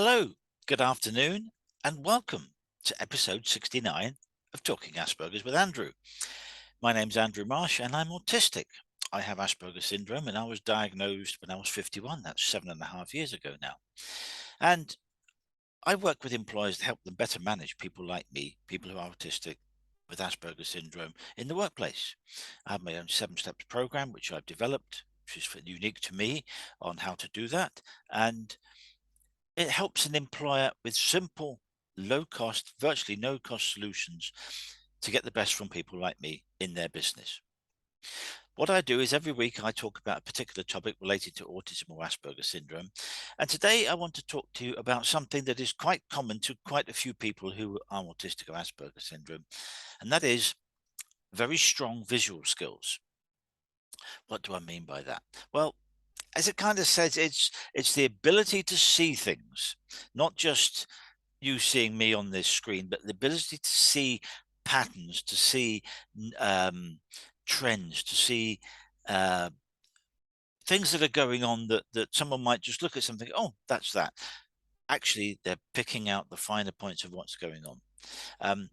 Hello, good afternoon, and welcome to episode 69 of Talking Asperger's with Andrew. My name's Andrew Marsh, and I'm autistic. I have Asperger's syndrome, and I was diagnosed when I was 51. That's 7.5 years ago now. And I work with employers to help them better manage people like me, people who are autistic with Asperger's syndrome in the workplace. I have my own 7 steps program, which I've developed, which is unique to me on how to do that. And it helps an employer with simple, low cost, virtually no cost solutions to get the best from people like me in their business. What I do is every week I talk about a particular topic related to autism or Asperger's syndrome. And today I want to talk to you about something that is quite common to quite a few people who are autistic or Asperger's syndrome. And that is very strong visual skills. What do I mean by that? Well, as it kind of says, it's the ability to see things, not just you seeing me on this screen, but the ability to see patterns, to see trends, to see uh, things that are going on that someone might just look at something. Oh, that's that. Actually, they're picking out the finer points of what's going on.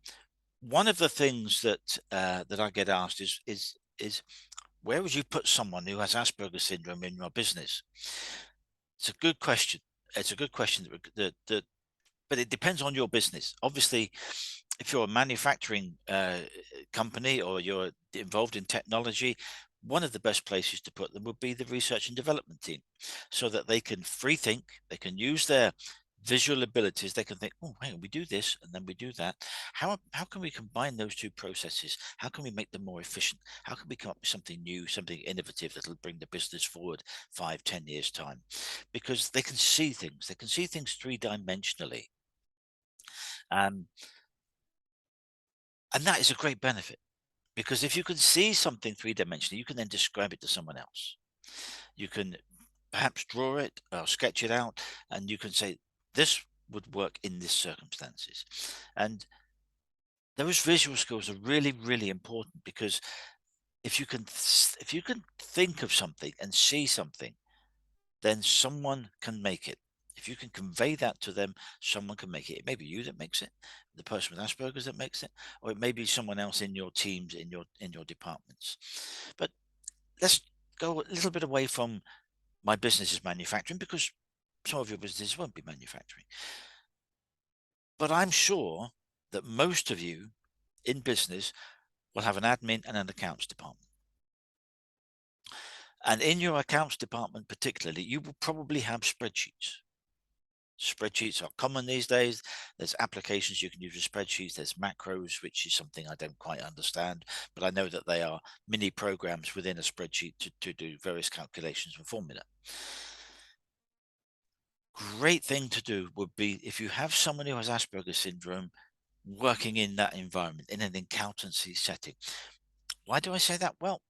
One of the things that I get asked is where would you put someone who has Asperger's syndrome in your business? It's a good question. It's a good question but it depends on your business. Obviously, if you're a manufacturing company or you're involved in technology, one of the best places to put them would be the research and development team, so that they can free think, they can use their visual abilities, they can think, oh, hang on, we do this and then we do that. How can we combine those two processes? How can we make them more efficient? How can we come up with something new, something innovative that'll bring the business forward 5, 10 years time? Because they can see things three-dimensionally. Um, and that is a great benefit, because if you can see something three-dimensionally, you can then describe it to someone else. You can perhaps draw it or sketch it out, and you can say, this would work in this circumstances. And those visual skills are really, really important, because if you can think of something and see something, then someone can make it. If you can convey that to them, someone can make it. It may be you that makes it, the person with Asperger's that makes it, or it may be someone else in your teams, in your departments. But let's go a little bit away from my business is manufacturing, because some of your businesses won't be manufacturing. But I'm sure that most of you in business will have an admin and an accounts department. And in your accounts department particularly, you will probably have spreadsheets. Spreadsheets are common these days. There's applications you can use with spreadsheets. There's macros, which is something I don't quite understand, but I know that they are mini programs within a spreadsheet to do various calculations and formula. Great thing to do would be, if you have someone who has Asperger's syndrome working in that environment, in an accountancy setting. Why do I say that? Well,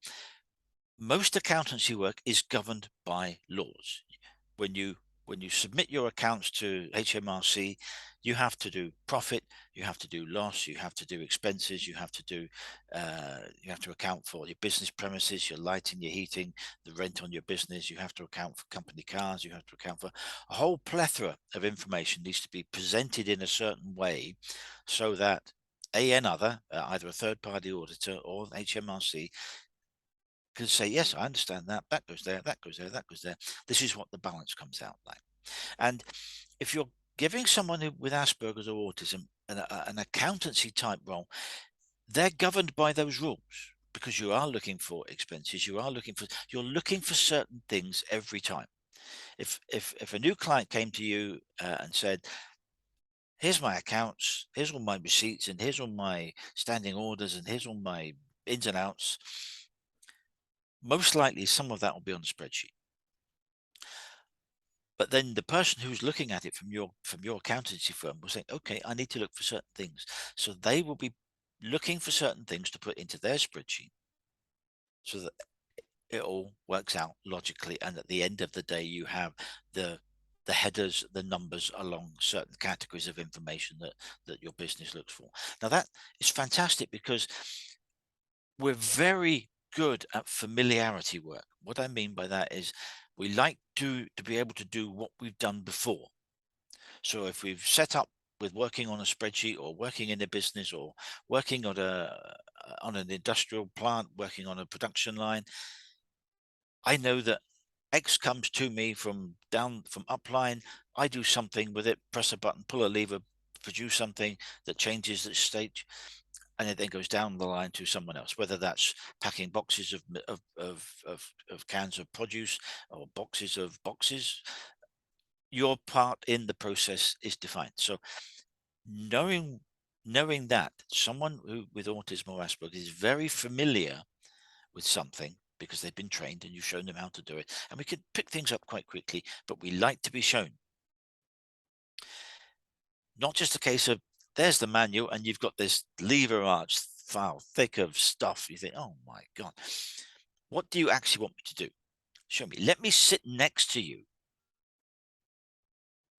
most accountancy work is governed by laws. When you submit your accounts to HMRC, you have to do profit, you have to do loss, you have to do expenses, you have to account for your business premises, your lighting, your heating, the rent on your business. You have to account for company cars. You have to account for a whole plethora of information needs to be presented in a certain way, so that another, either a third-party auditor or HMRC, can say, yes, I understand that. That goes there, that goes there, that goes there. This is what the balance comes out like. And if you're giving someone with Asperger's or autism an accountancy type role, they're governed by those rules, because you are looking for expenses. You're looking for certain things every time. If a new client came to you and said, here's my accounts, here's all my receipts, and here's all my standing orders, and here's all my ins and outs, most likely some of that will be on the spreadsheet. But then the person who's looking at it from your accountancy firm will say, okay, I need to look for certain things. So they will be looking for certain things to put into their spreadsheet, so that it all works out logically. And at the end of the day, you have the headers, the numbers along certain categories of information that your business looks for. Now that is fantastic, because we're very good at familiarity work. What I mean by that is, we like to be able to do what we've done before. So if we've set up with working on a spreadsheet or working in a business or working on an industrial plant, working on a production line, I know that X comes to me from upline. I do something with it, press a button, pull a lever, produce something that changes the state, and it then goes down the line to someone else, whether that's packing boxes of cans of produce or boxes of boxes. Your part in the process is defined. So knowing knowing that someone who with autism or Asperger is very familiar with something because they've been trained and you've shown them how to do it, and we could pick things up quite quickly, but we like to be shown. Not just a case of there's the manual and you've got this lever arch file thick of stuff. You think, oh my God, what do you actually want me to do? Show me. Let me sit next to you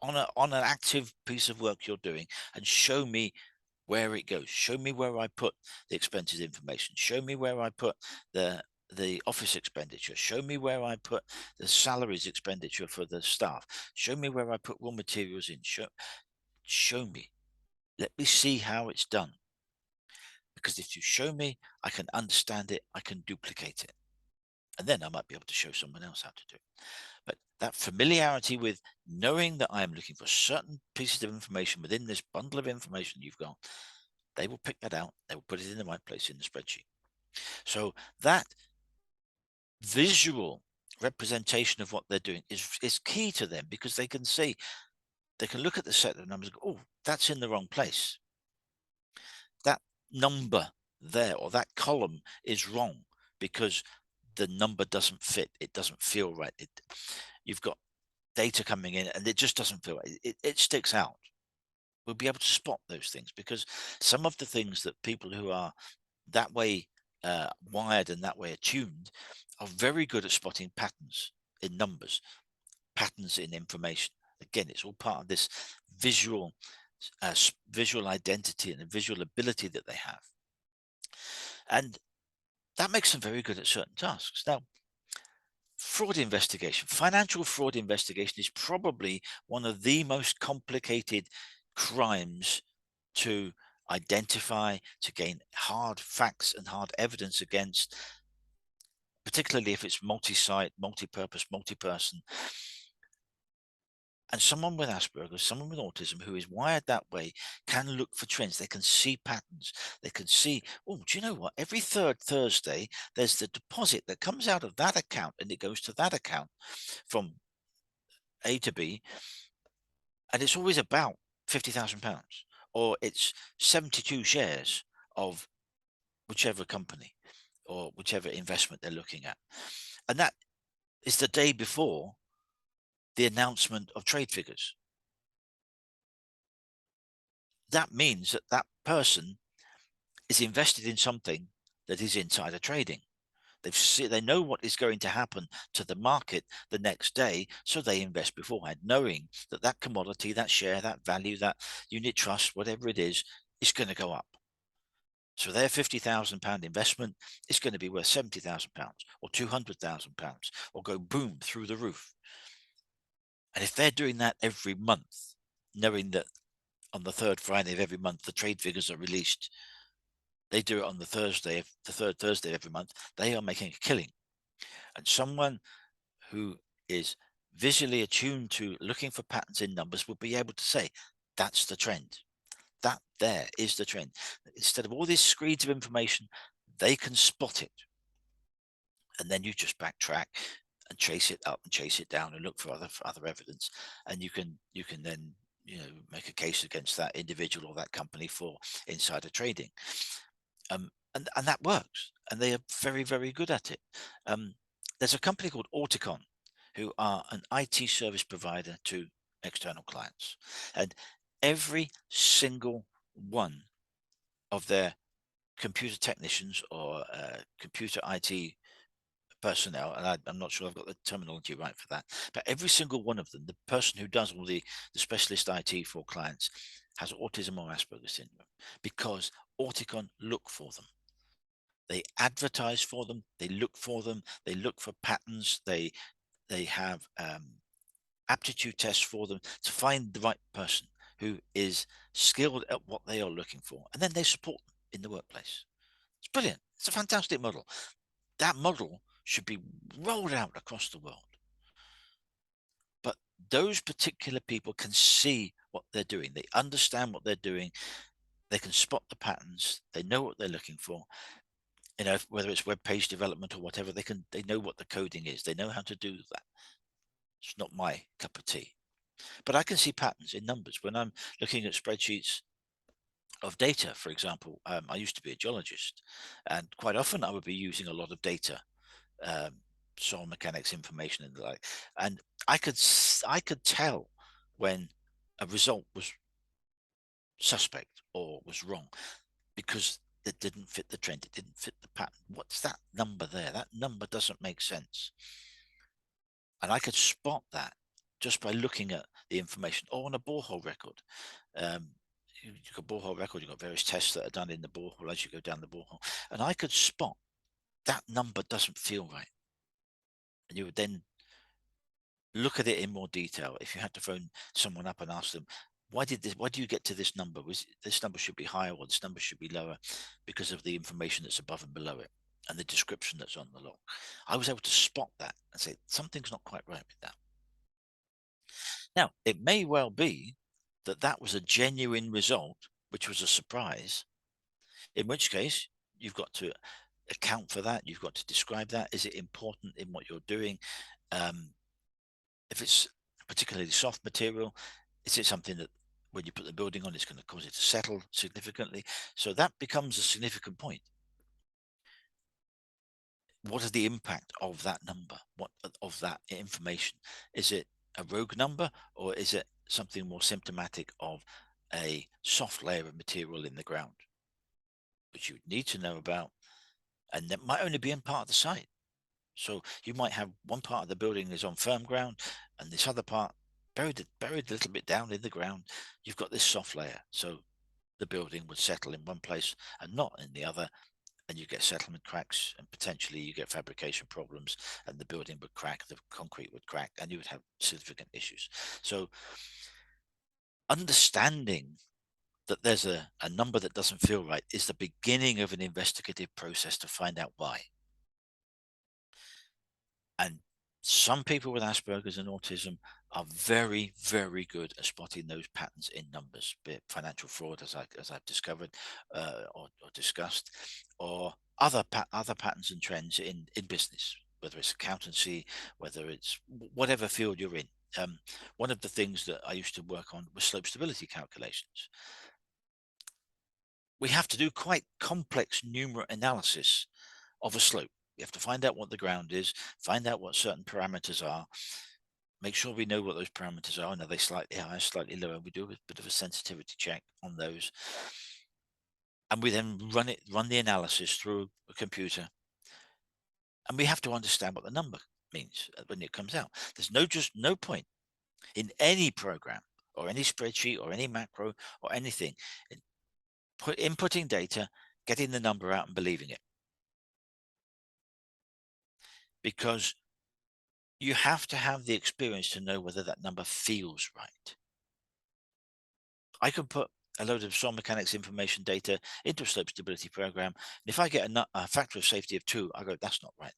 on an active piece of work you're doing and show me where it goes. Show me where I put the expenses information. Show me where I put the office expenditure. Show me where I put the salaries expenditure for the staff. Show me where I put raw materials in. Show me. Let me see how it's done. Because if you show me, I can understand it, I can duplicate it. And then I might be able to show someone else how to do it. But that familiarity with knowing that I am looking for certain pieces of information within this bundle of information you've got, they will pick that out. They will put it in the right place in the spreadsheet. So that visual representation of what they're doing is key to them, because they can see, they can look at the set of numbers and go, oh, that's in the wrong place. That number there or that column is wrong because the number doesn't fit. It doesn't feel right. You've got data coming in and it just doesn't feel right. It sticks out. We'll be able to spot those things, because some of the things that people who are that way wired and that way attuned are very good at spotting patterns in numbers, patterns in information. Again, it's all part of this visual visual identity and the visual ability that they have, and that makes them very good at certain tasks. Now, fraud investigation, financial fraud investigation is probably one of the most complicated crimes to identify, to gain hard facts and hard evidence against, particularly if it's multi-site, multi-purpose, multi-person. And someone with Asperger, someone with autism who is wired that way, can look for trends. They can see patterns. They can see, oh, do you know what? Every third Thursday, there's the deposit that comes out of that account and it goes to that account from A to B. And it's always about £50,000, or it's 72 shares of whichever company or whichever investment they're looking at. And that is the day before the announcement of trade figures. That means that that person is invested in something that is insider trading. They know what is going to happen to the market the next day, so they invest beforehand, knowing that that commodity, that share, that value, that unit trust, whatever it is going to go up. So their £50,000 investment is going to be worth £70,000 or £200,000 or go boom through the roof. And if they're doing that every month, knowing that on the third Friday of every month the trade figures are released, they do it on the third Thursday of every month, they are making a killing. And someone who is visually attuned to looking for patterns in numbers will be able to say, that's the trend. That there is the trend. Instead of all these screens of information, they can spot it. And then you just backtrack and chase it up and chase it down and look for other evidence. And you can then, make a case against that individual or that company for insider trading. And that works. And they are very, very good at it. There's a company called Auticon, who are an IT service provider to external clients. And every single one of their computer technicians or computer IT personnel, and I'm not sure I've got the terminology right for that, but every single one of them, the person who does all the specialist IT for clients, has autism or Asperger syndrome, because Auticon look for them. They advertise for them. They look for them. They look for patterns. They have aptitude tests for them to find the right person who is skilled at what they are looking for, and then they support them in the workplace. It's brilliant. It's a fantastic model. That model should be rolled out across the world. But those particular people can see what they're doing. They understand what they're doing. They can spot the patterns. They know what they're looking for. Whether it's web page development or whatever, they know what the coding is. They know how to do that. It's not my cup of tea. But I can see patterns in numbers when I'm looking at spreadsheets of data. For example, I used to be a geologist, and quite often I would be using a lot of data, um, soil mechanics information and the like, and I could tell when a result was suspect or was wrong because it didn't fit the trend, it didn't fit the pattern. What's that number there? That number doesn't make sense. And I could spot that just by looking at the information, or on a borehole record. Um, you've got borehole record, you've got various tests that are done in the borehole as you go down the borehole. And I could spot that number doesn't feel right. And you would then look at it in more detail. If you had to phone someone up and ask them, why do you get to this number? This number should be higher or this number should be lower because of the information that's above and below it and the description that's on the log. I was able to spot that and say, something's not quite right with that. Now, it may well be that that was a genuine result, which was a surprise, in which case you've got to account for that. You've got to describe that. Is it important in what you're doing? Um, if it's particularly soft material, is it something that when you put the building on, it's going to cause it to settle significantly? So that becomes a significant point. What is the impact of that number? What of that information? Is it a rogue number, or is it something more symptomatic of a soft layer of material in the ground, which you would need to know about, and that might only be in part of the site? So you might have one part of the building is on firm ground, and this other part buried a little bit down in the ground. You've got this soft layer, so the building would settle in one place and not in the other, and you get settlement cracks, and potentially you get fabrication problems, and the building would crack, the concrete would crack, and you would have significant issues. So understanding that there's a number that doesn't feel right is the beginning of an investigative process to find out why. And some people with Asperger's and autism are very, very good at spotting those patterns in numbers, be it financial fraud, as I've discovered or discussed, or other patterns and trends in business, whether it's accountancy, whether it's whatever field you're in. One of the things that I used to work on was slope stability calculations. We have to do quite complex numeric analysis of a slope. We have to find out what the ground is, find out what certain parameters are, make sure we know what those parameters are. And are they slightly higher, slightly lower? We do a bit of a sensitivity check on those. And we then run the analysis through a computer. And we have to understand what the number means when it comes out. There's no point in any program or any spreadsheet or any macro or anything inputting data, getting the number out and believing it. Because you have to have the experience to know whether that number feels right. I can put a load of soil mechanics information data into a slope stability program, and if I get a factor of safety of 2, I go, that's not right.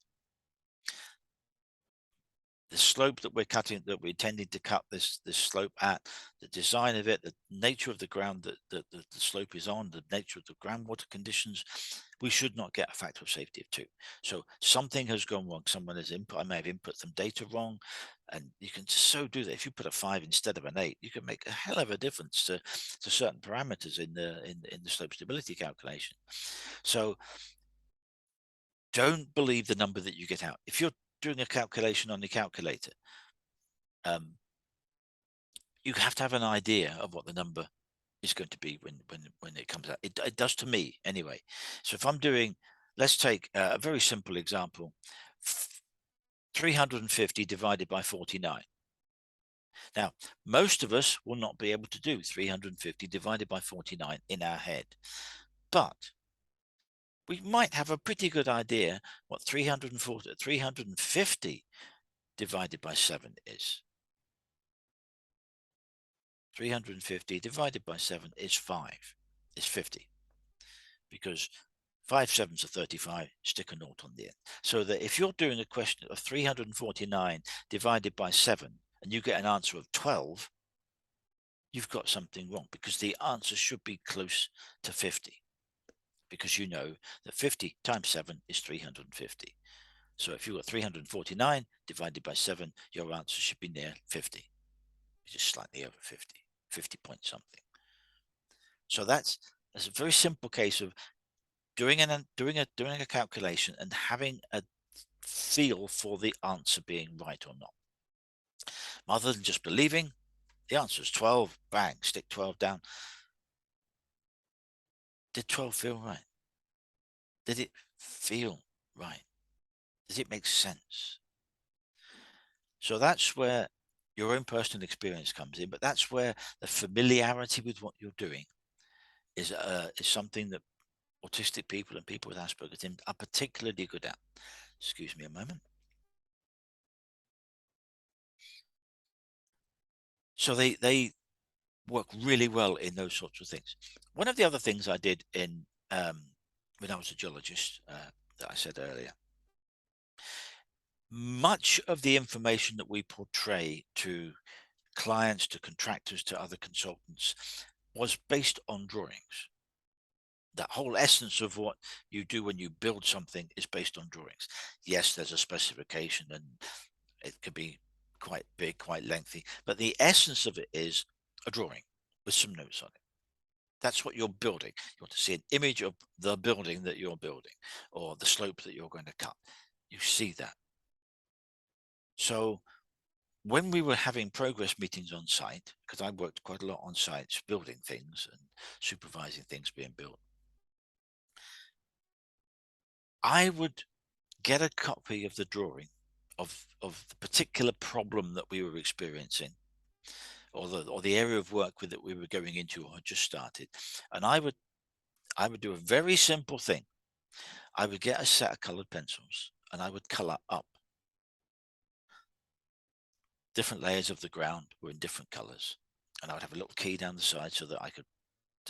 The slope that we're cutting, that we're intending to cut this slope at, the design of it, the nature of the ground that the slope is on, the nature of the groundwater conditions, we should not get a factor of safety of 2. So something has gone wrong. Someone has I may have input some data wrong, and you can so do that. If you put a 5 instead of an 8, you can make a hell of a difference to certain parameters in the slope stability calculation. So don't believe the number that you get out. If you're doing a calculation on the calculator, you have to have an idea of what the number is going to be when it comes out. It does to me anyway. So if I'm doing, let's take a very simple example, 350 divided by 49. Now, most of us will not be able to do 350 divided by 49 in our head, but we might have a pretty good idea what 350 divided by 7 is. 350 divided by 7 is 5, is 50, because 5 sevens are 35, stick a naught on the end. So that if you're doing a question of 349 divided by 7 and you get an answer of 12, you've got something wrong, because the answer should be close to 50, because you know that 50 times 7 is 350. So if you've got 349 divided by 7, your answer should be near 50, just slightly over 50, 50 point something. So that's a very simple case of doing a calculation and having a feel for the answer being right or not, rather than just believing the answer is 12, bang, stick 12 down. Did 12 feel right? Did it feel right? Does it make sense? So that's where your own personal experience comes in, but that's where the familiarity with what you're doing is something that autistic people and people with Asperger's are particularly good at. Excuse me a moment. So they work really well in those sorts of things. One of the other things I did in when I was a geologist, that I said earlier, much of the information that we portray to clients, to contractors, to other consultants was based on drawings. That whole essence of what you do when you build something is based on drawings. Yes, there's a specification and it could be quite big, quite lengthy, but the essence of it is a drawing with some notes on it. That's what you're building. You want to see an image of the building that you're building, or the slope that you're going to cut. You see that. So when we were having progress meetings on site, because I worked quite a lot on sites building things and supervising things being built, I would get a copy of the drawing of the particular problem that we were experiencing, or the area of work that we were going into or had just started, and I would do a very simple thing. I would get a set of colored pencils and I would color up. Different layers of the ground were in different colors, and I would have a little key down the side so that I could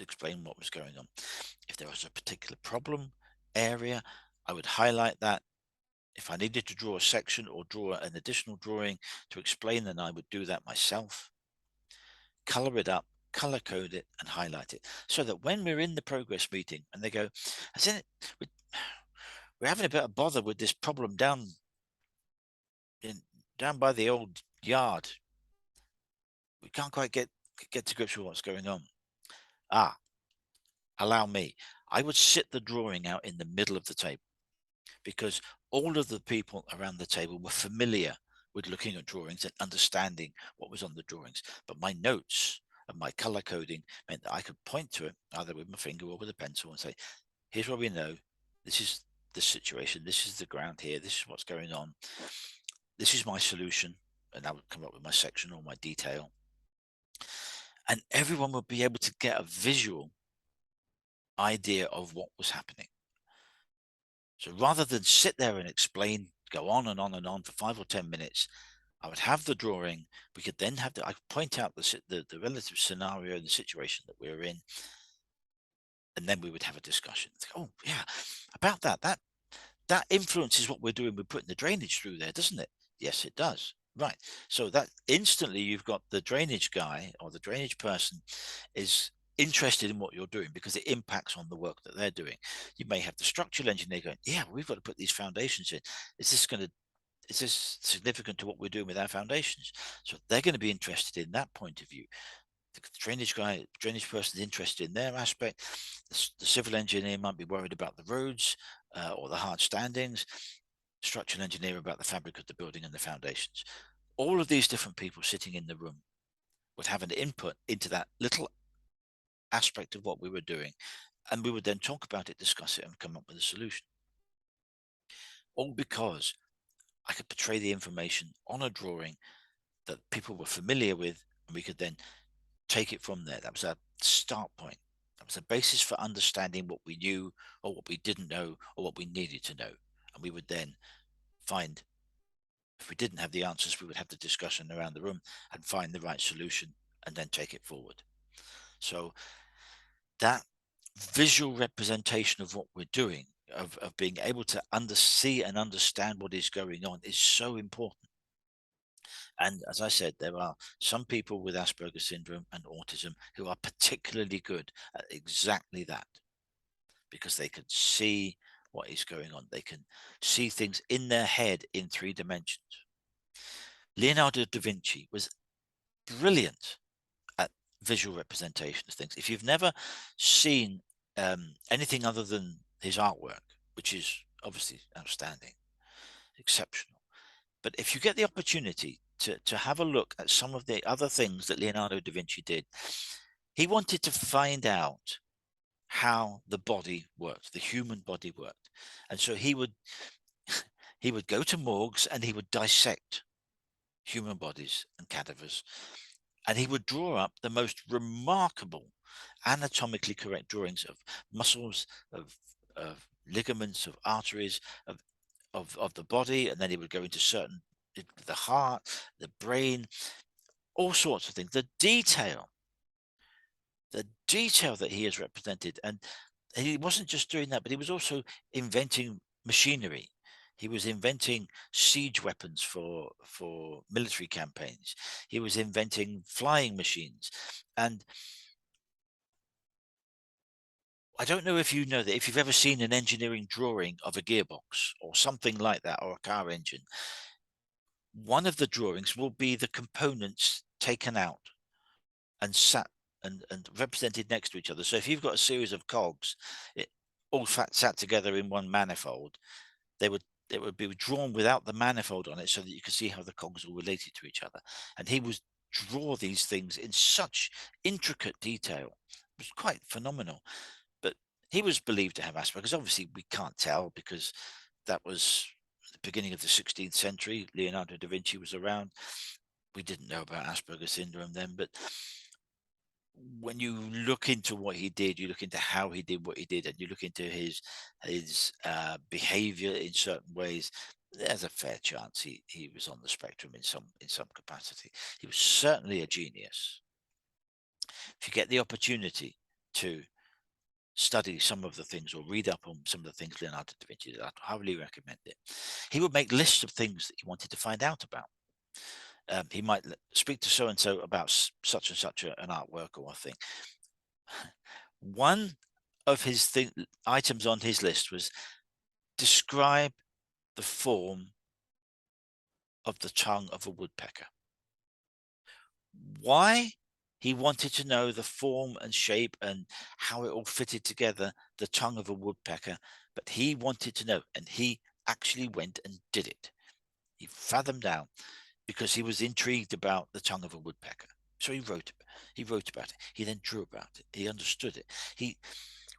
explain what was going on. If there was a particular problem area, I would highlight that. If I needed to draw a section or draw an additional drawing to explain, then I would do that myself. Color it up, color code it, and highlight it, so that when we're in the progress meeting and they go, we're having a bit of bother with this problem down by the old yard. We can't quite get to grips with what's going on. Allow me. I would sit the drawing out in the middle of the table, because all of the people around the table were familiar with looking at drawings and understanding what was on the drawings. But my notes and my color coding meant that I could point to it either with my finger or with a pencil and say, here's what we know. This is the situation. This is the ground here. This is what's going on. This is my solution. And I would come up with my section or my detail. And everyone would be able to get a visual idea of what was happening. So rather than sit there and explain, go on and on and on for 5 or 10 minutes, I would have the drawing. We could then I could point out the relative scenario, the situation that we're in, and then we would have a discussion. Oh yeah, about that influences what we're doing. We're putting the drainage through there, doesn't it? Yes, it does. Right. So that instantly you've got the drainage guy or the drainage person is interested in what you're doing because it impacts on the work that they're doing. You may have the structural engineer going, yeah, we've got to put these foundations in. Is this significant to what we're doing with our foundations? So they're going to be interested in that point of view. The drainage person is interested in their aspect. The civil engineer might be worried about the roads or the hard standings. Structural engineer about the fabric of the building and the foundations. All of these different people sitting in the room would have an input into that little aspect of what we were doing, and we would then talk about it, discuss it, and come up with a solution. All because I could portray the information on a drawing that people were familiar with, and we could then take it from there. That was a start point. That was a basis for understanding what we knew or what we didn't know or what we needed to know. And we would then find, if we didn't have the answers, we would have the discussion around the room and find the right solution and then take it forward. So that visual representation of what we're doing, of being able to see and understand what is going on, is so important. And as I said, there are some people with Asperger syndrome and autism who are particularly good at exactly that, because they can see what is going on. They can see things in their head in 3 dimensions. Leonardo da Vinci was brilliant at visual representation of things. If you've never seen anything other than his artwork, which is obviously outstanding, exceptional, but if you get the opportunity to have a look at some of the other things that Leonardo da Vinci did, he wanted to find out how the body worked, the human body worked. And so he would go to morgues and he would dissect human bodies and cadavers, and he would draw up the most remarkable anatomically correct drawings of muscles, of ligaments, of arteries, of the body. And then he would go into certain, the heart, the brain, all sorts of things. The detail that he has represented. And he wasn't just doing that, but he was also inventing machinery. He was inventing siege weapons for military campaigns. He was inventing flying machines. And I don't know if you know that, if you've ever seen an engineering drawing of a gearbox or something like that, or a car engine, one of the drawings will be the components taken out and sat and represented next to each other. So if you've got a series of cogs, it all sat together in one manifold, they would it would be drawn without the manifold on it, so that you could see how the cogs are related to each other. And he would draw these things in such intricate detail. It was quite phenomenal. But he was believed to have Asperger's. Obviously, we can't tell, because that was the beginning of the 16th century. Leonardo da Vinci was around. We didn't know about Asperger's syndrome then, but when you look into what he did, you look into how he did what he did, and you look into his behavior in certain ways, there's a fair chance he was on the spectrum in some capacity. He was certainly a genius. If you get the opportunity to study some of the things or read up on some of the things Leonardo da Vinci did, I'd highly recommend it. He would make lists of things that he wanted to find out about. He might speak to so and so about such and such an artwork or a thing. One of his items on his list was describe the form of the tongue of a woodpecker. Why? He wanted to know the form and shape and how it all fitted together, the tongue of a woodpecker. But he wanted to know, and he actually went and did it. He fathomed down, because he was intrigued about the tongue of a woodpecker. So he wrote about it. He then drew about it. He understood it. He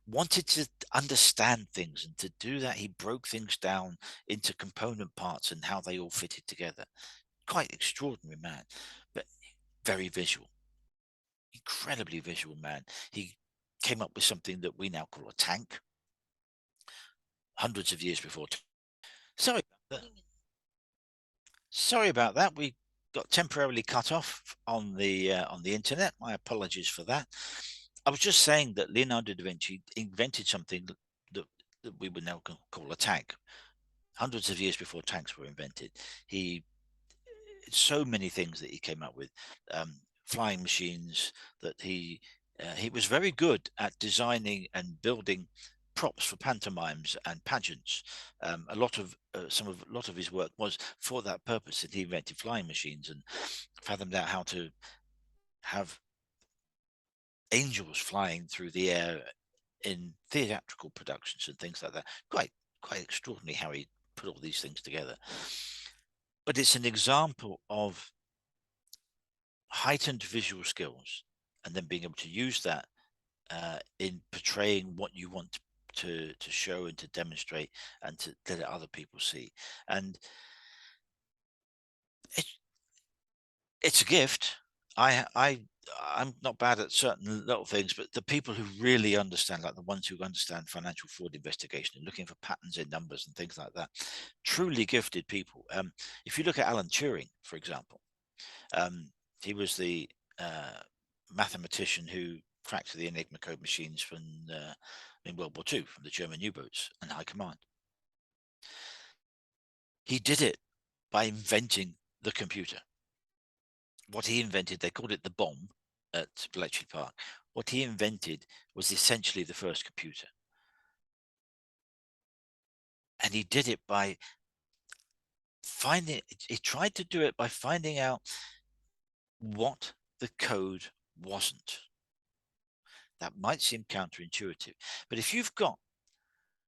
wanted to understand things, and to do that, he broke things down into component parts and how they all fitted together. Quite extraordinary man, but very visual, incredibly visual man. He came up with something that we now call a tank, hundreds of years before. Sorry about that. Sorry about that. We got temporarily cut off on the internet. My apologies for that. I was just saying that Leonardo da Vinci invented something that we would now call a tank, hundreds of years before tanks were invented. So many things that he came up with, flying machines, that he was very good at designing and building props for pantomimes and pageants. A lot of his work was for that purpose, and he invented flying machines and fathomed out how to have angels flying through the air in theatrical productions and things like that. Quite extraordinary how he put all these things together. But it's an example of heightened visual skills, and then being able to use that in portraying what you want to show and to demonstrate, and to let other people see. And it's a gift. I'm not bad at certain little things, but the people who really understand, like the ones who understand financial fraud investigation and looking for patterns in numbers and things like that, truly gifted people. If you look at Alan Turing, for example, he was the mathematician who cracked the Enigma code machines from in World War II from the German U-boats and High Command. He did it by inventing the computer. What he invented, they called it the bomb at Bletchley Park. What he invented was essentially the first computer. And he did it by he tried to do it by finding out what the code wasn't. That might seem counterintuitive, but if you've got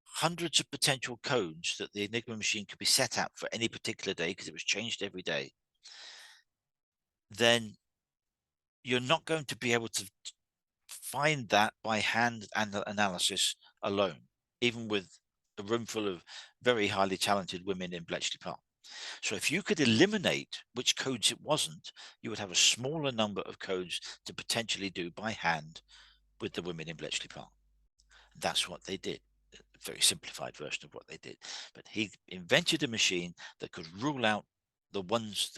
hundreds of potential codes that the Enigma machine could be set at for any particular day, because it was changed every day, then you're not going to be able to find that by hand and analysis alone, even with a room full of very highly talented women in Bletchley Park. So if you could eliminate which codes it wasn't, you would have a smaller number of codes to potentially do by hand with the women in Bletchley Park. That's what they did. A very simplified version of what they did. But he invented a machine that could rule out the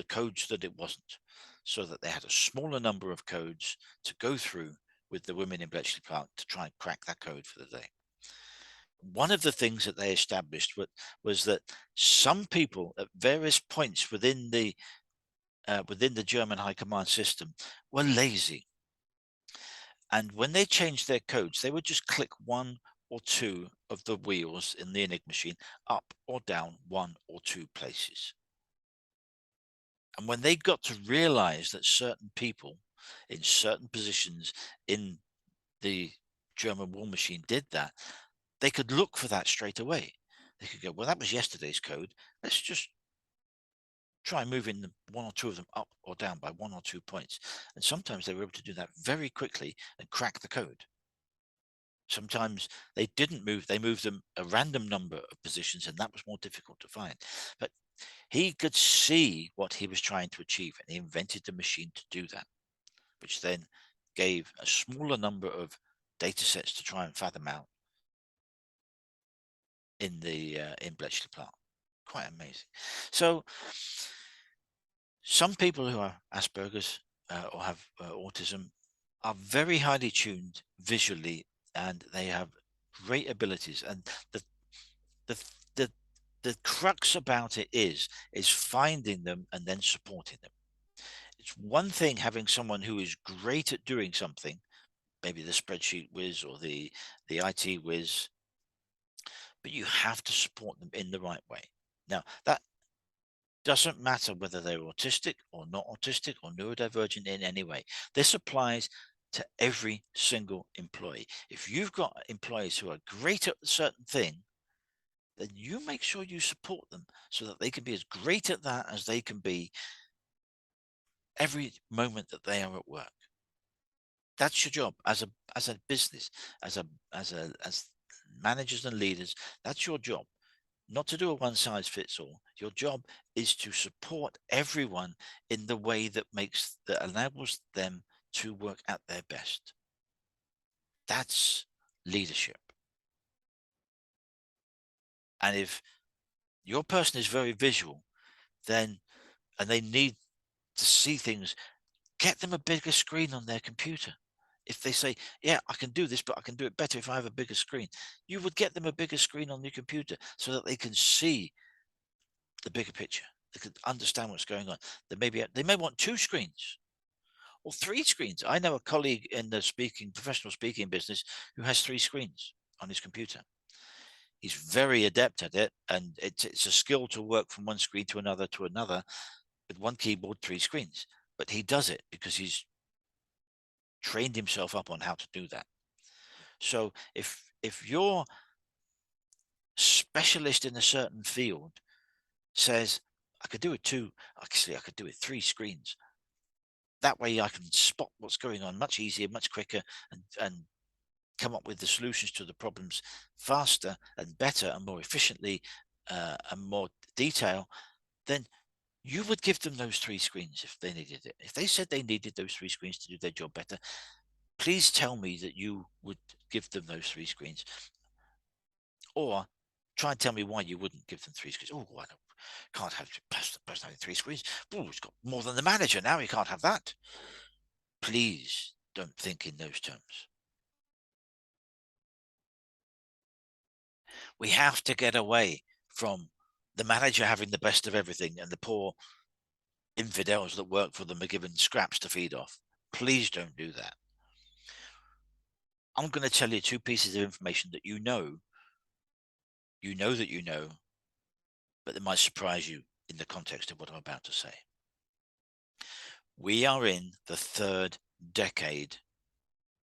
codes that it wasn't, so that they had a smaller number of codes to go through with the women in Bletchley Park to try and crack that code for the day. One of the things that they established was that some people at various points within the German high command system were lazy. And when they changed their codes, they would just click one or two of the wheels in the Enigma machine up or down one or two places. And when they got to realize that certain people in certain positions in the German war machine did that, they could look for that straight away. They could go, well, that was yesterday's code. Let's just try moving one or two of them up or down by 1 or 2 points. And sometimes they were able to do that very quickly and crack the code. Sometimes they didn't move, they moved them a random number of positions, and that was more difficult to find. But he could see what he was trying to achieve, and he invented the machine to do that, which then gave a smaller number of data sets to try and fathom out in Bletchley Park. Quite amazing. So some people who are Asperger's or have autism are very highly tuned visually, and they have great abilities. And the the the crux about it is finding them and then supporting them. It's one thing having someone who is great at doing something, maybe the spreadsheet whiz or the IT whiz, but you have to support them in the right way. Now, that doesn't matter whether they're autistic or not autistic or neurodivergent in any way. This applies to every single employee. If you've got employees who are great at a certain thing, then you make sure you support them so that they can be as great at that as they can be every moment that they are at work. That's your job as a business, as managers and leaders. That's your job. Not to do a one size fits all. Your job is to support everyone in the way that enables them to work at their best. That's leadership. And if your person is very visual, then and they need to see things, get them a bigger screen on their computer. If they say, yeah, I can do this, but I can do it better if I have a bigger screen, you would get them a bigger screen on your computer so that they can see the bigger picture. They could understand what's going on. They may want 2 screens or 3 screens. I know a colleague in the professional speaking business who has 3 screens on his computer. He's very adept at it, and it's a skill to work from one screen to another with one keyboard, 3 screens. But he does it because he's trained himself up on how to do that. So if your specialist in a certain field says, I could do it 2, actually I could do it 3 screens. That way I can spot what's going on much easier, much quicker, and come up with the solutions to the problems faster and better and more efficiently and more detail, then you would give them those 3 screens if they needed it. If they said they needed those 3 screens to do their job better, please tell me that you would give them those 3 screens. Or try and tell me why you wouldn't give them 3 screens. Oh, I can't have the person having 3 screens. Oh, he's got more than the manager now. He can't have that. Please don't think in those terms. We have to get away from the manager having the best of everything and the poor infidels that work for them are given scraps to feed off. Please don't do that. I'm going to tell you two pieces of information that you know that you know, but that might surprise you in the context of what I'm about to say. We are in the third decade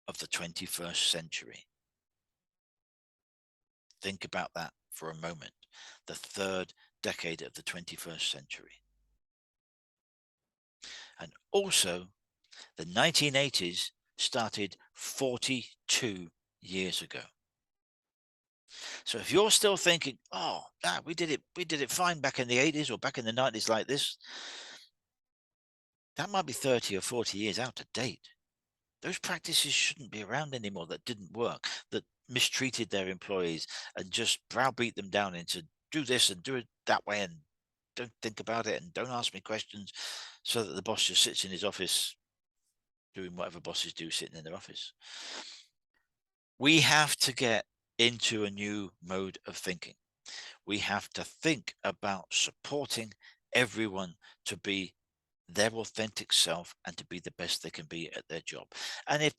of the 21st century. Think about that for a moment. The third decade of the 21st century. And also, the 1980s started 42 years ago. So if you're still thinking, oh, we did it fine back in the 80s or back in the 90s like this, that might be 30 or 40 years out of date. Those practices shouldn't be around anymore that didn't work, that mistreated their employees and just browbeat them down into do this and do it that way and don't think about it and don't ask me questions, so that the boss just sits in his office doing whatever bosses do, sitting in their office. We have to get into a new mode of thinking. We have to think about supporting everyone to be their authentic self and to be the best they can be at their job. And if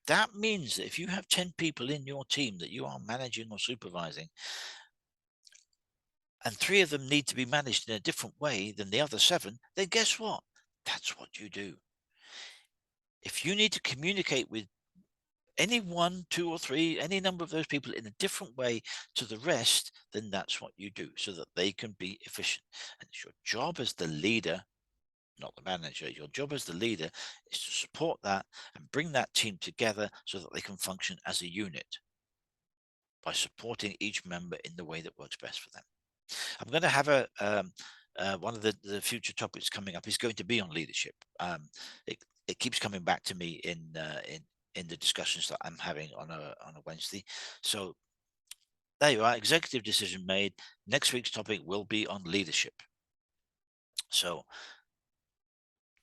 that means that if you have 10 people in your team that you are managing or supervising, and 3 of them need to be managed in a different way than the other 7, then guess what? That's what you do. If you need to communicate with any 1, 2, or 3, any number of those people in a different way to the rest, then that's what you do so that they can be efficient. And it's your job as the leader, not the manager. Your job as the leader is to support that and bring that team together so that they can function as a unit by supporting each member in the way that works best for them. I'm going to have one of the future topics coming up is going to be on leadership. It keeps coming back to me in the discussions that I'm having on a Wednesday. So there you are, executive decision made. Next week's topic will be on leadership. So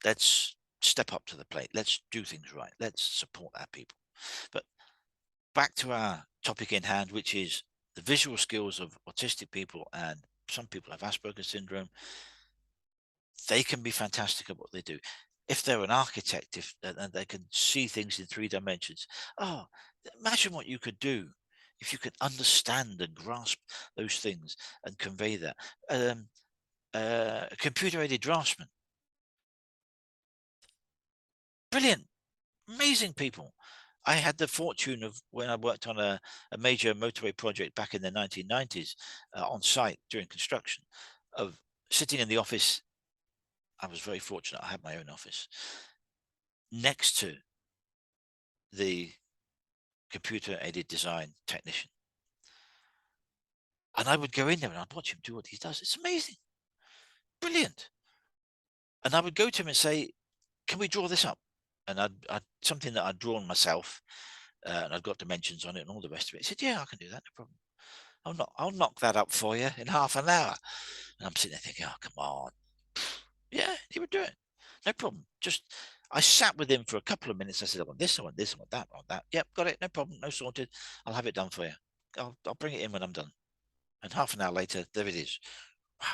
let's step up to the plate. Let's do things right. Let's support our people. But back to our topic in hand, which is the visual skills of autistic people, and some people have Asperger syndrome. They can be fantastic at what they do. If they're an architect, if and they can see things in 3 dimensions. Oh, imagine what you could do if you could understand and grasp those things and convey that. A computer-aided draftsman, brilliant, amazing people. I had the fortune of, when I worked on a major motorway project back in the 1990s on site during construction, of sitting in the office. I was very fortunate. I had my own office next to the computer aided design technician. And I would go in there and I'd watch him do what he does. It's amazing. Brilliant. And I would go to him and say, can we draw this up? And I'd something that I'd drawn myself, and I'd got dimensions on it and all the rest of it. He said, yeah, I can do that. No problem. I'll knock that up for you in half an hour. And I'm sitting there thinking, oh, come on. Yeah, he would do it. No problem. Just, I sat with him for a couple of minutes. I said, I want this, I want this, I want that, I want that. Yep, got it. No problem. No sorted. I'll have it done for you. I'll bring it in when I'm done. And half an hour later, there it is. Wow.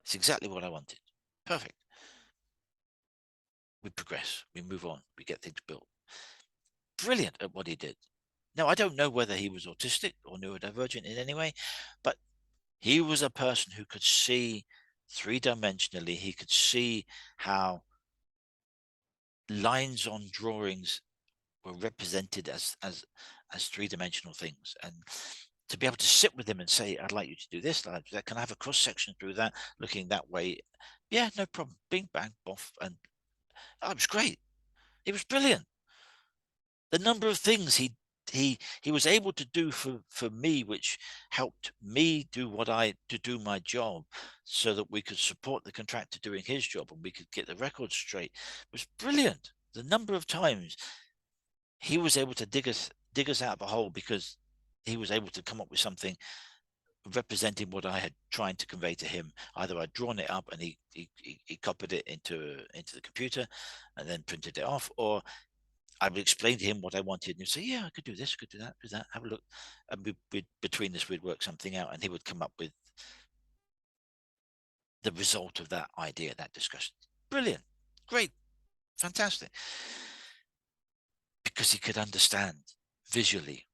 It's exactly what I wanted. Perfect. We progress. We move on. We get things built. Brilliant at what he did. Now, I don't know whether he was autistic or neurodivergent in any way, but he was a person who could see 3-dimensionally. He could see how lines on drawings were represented as 3-dimensional things, and to be able to sit with him and say, I'd like you to do this, can I have a cross section through that, looking that way? Yeah, no problem. Bing bang boff. And it was great. It was brilliant. The number of things he was able to do for me, which helped me do my job, so that we could support the contractor doing his job and we could get the records straight, was brilliant. The number of times he was able to dig us out of a hole because he was able to come up with something representing what I had trying to convey to him. Either I'd drawn it up and he copied it into the computer and then printed it off, or I would explain to him what I wanted, and he'd say, "Yeah, I could do this, I could do that, do that. Have a look." And between us, we'd work something out, and he would come up with the result of that idea, that discussion. Brilliant, great, fantastic, because he could understand visually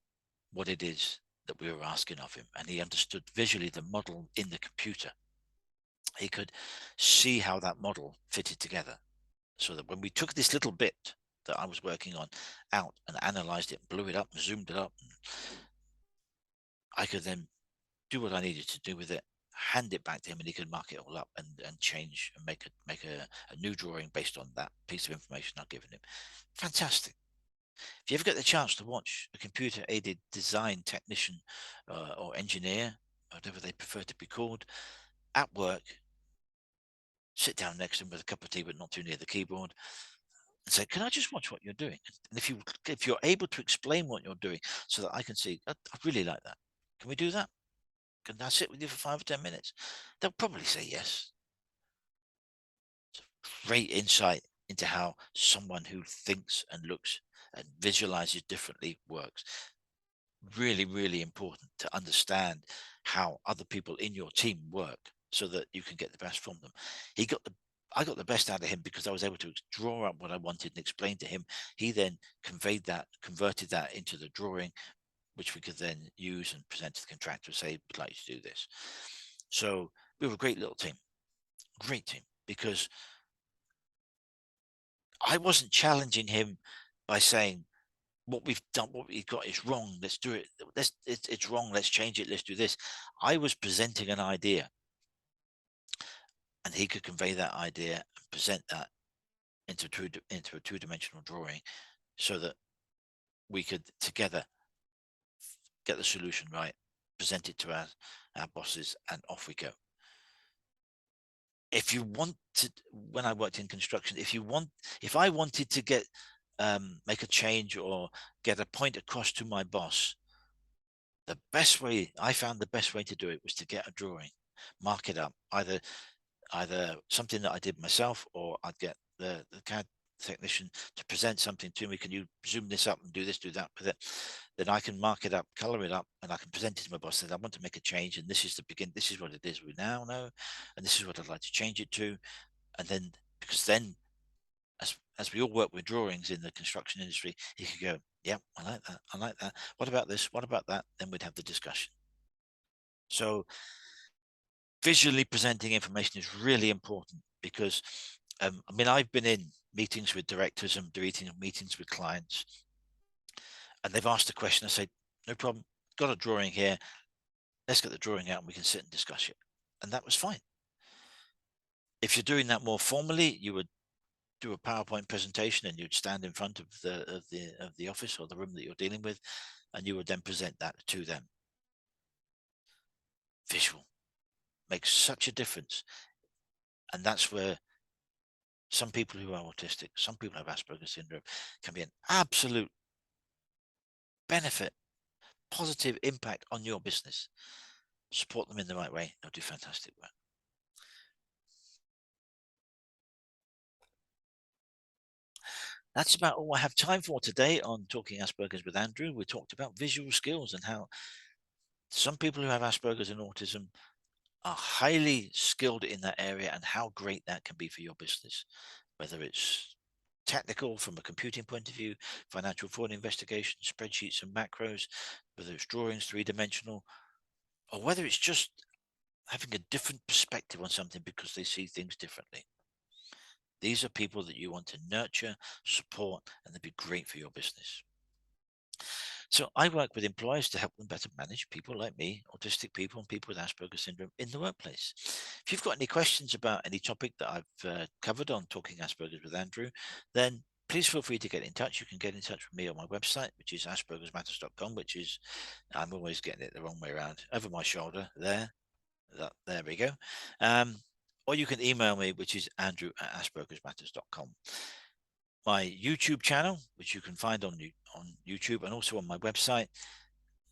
what it is that we were asking of him, and he understood visually the model in the computer. He could see how that model fitted together, so that when we took this little bit that I was working on out and analyzed it, blew it up, and zoomed it up, and I could then do what I needed to do with it, hand it back to him, and he could mark it all up and change and make a new drawing based on that piece of information I've given him. Fantastic. If you ever get the chance to watch a computer aided design technician or engineer, whatever they prefer to be called, at work, sit down next to them with a cup of tea, but not too near the keyboard, and say, "Can I just watch what you're doing?" And if you're able to explain what you're doing, so that I can see, I'd really like that. Can we do that? Can I sit with you for 5 or 10 minutes? They'll probably say yes. Great insight into how someone who thinks and looks and visualizes differently works. Really, really important to understand how other people in your team work, so that you can get the best from them. He got the I got the best out of him because I was able to draw up what I wanted and explain to him. He then converted that into the drawing, which we could then use and present to the contractor and say, "We'd like you to do this." So we were a great team, because I wasn't challenging him by saying, "What we've done, what we've got is wrong. Let's do it. It's wrong. Let's change it. Let's do this." I was presenting an idea, and he could convey that idea and present that into a two-dimensional drawing, so that we could together get the solution right, present it to our bosses, and off we go. If you want to, when I worked in construction, if I wanted to make a change or get a point across to my boss, I found the best way to do it was to get a drawing, mark it up, either something that I did myself, or I'd get the CAD technician to present something to me. "Can you zoom this up and do this, do that with it?" Then I can mark it up, color it up, and I can present it to my boss. That I want to make a change, and this is this is what it is we now know, and this is what I'd like to change it to. And then, because then, as we all work with drawings in the construction industry, he could go, "Yeah, I like that. I like that. What about this? What about that?" Then we'd have the discussion. So visually presenting information is really important, because I mean, I've been in meetings with directors and meetings with clients, and they've asked a question. I say, "No problem. Got a drawing here. Let's get the drawing out and we can sit and discuss it." And that was fine. If you're doing that more formally, you would do a PowerPoint presentation, and you'd stand in front of the office or the room that you're dealing with, and you would then present that to them. Visual makes such a difference, and that's where some people who are autistic, some people have Asperger's syndrome, can be an absolute benefit, positive impact on your business. Support them in the right way, they'll do fantastic work. That's about all I have time for today on Talking Asperger's with Andrew. We talked about visual skills and how some people who have Asperger's and autism are highly skilled in that area, and how great that can be for your business, whether it's technical from a computing point of view, financial fraud investigation, spreadsheets and macros, whether it's drawings, three-dimensional, or whether it's just having a different perspective on something because they see things differently. These are people that you want to nurture, support, and they'd be great for your business. So I work with employers to help them better manage people like me, autistic people, and people with Asperger's syndrome in the workplace. If you've got any questions about any topic that I've covered on Talking Asperger's with Andrew, then please feel free to get in touch. You can get in touch with me on my website, which is aspergersmatters.com, which is, I'm always getting it the wrong way around, over my shoulder there. There we go. Or you can email me, which is andrew@aspergersmatters.com. My YouTube channel, which you can find on YouTube and also on my website,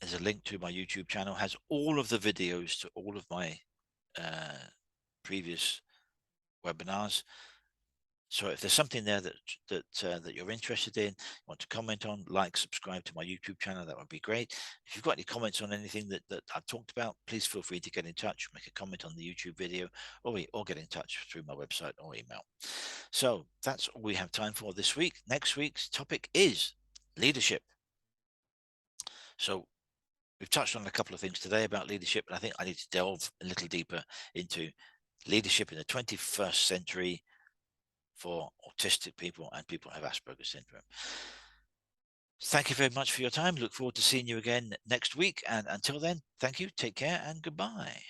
there's a link to my YouTube channel, has all of the videos to all of my previous webinars. So if there's something there that you're interested in, want to comment on, like, subscribe to my YouTube channel, that would be great. If you've got any comments on anything that I've talked about, please feel free to get in touch, make a comment on the YouTube video, or get in touch through my website or email. So that's all we have time for this week. Next week's topic is leadership. So we've touched on a couple of things today about leadership, and I think I need to delve a little deeper into leadership in the 21st century for autistic people and people who have Asperger's syndrome. Thank you very much for your time. Look forward to seeing you again next week. And until then, thank you, take care, and goodbye.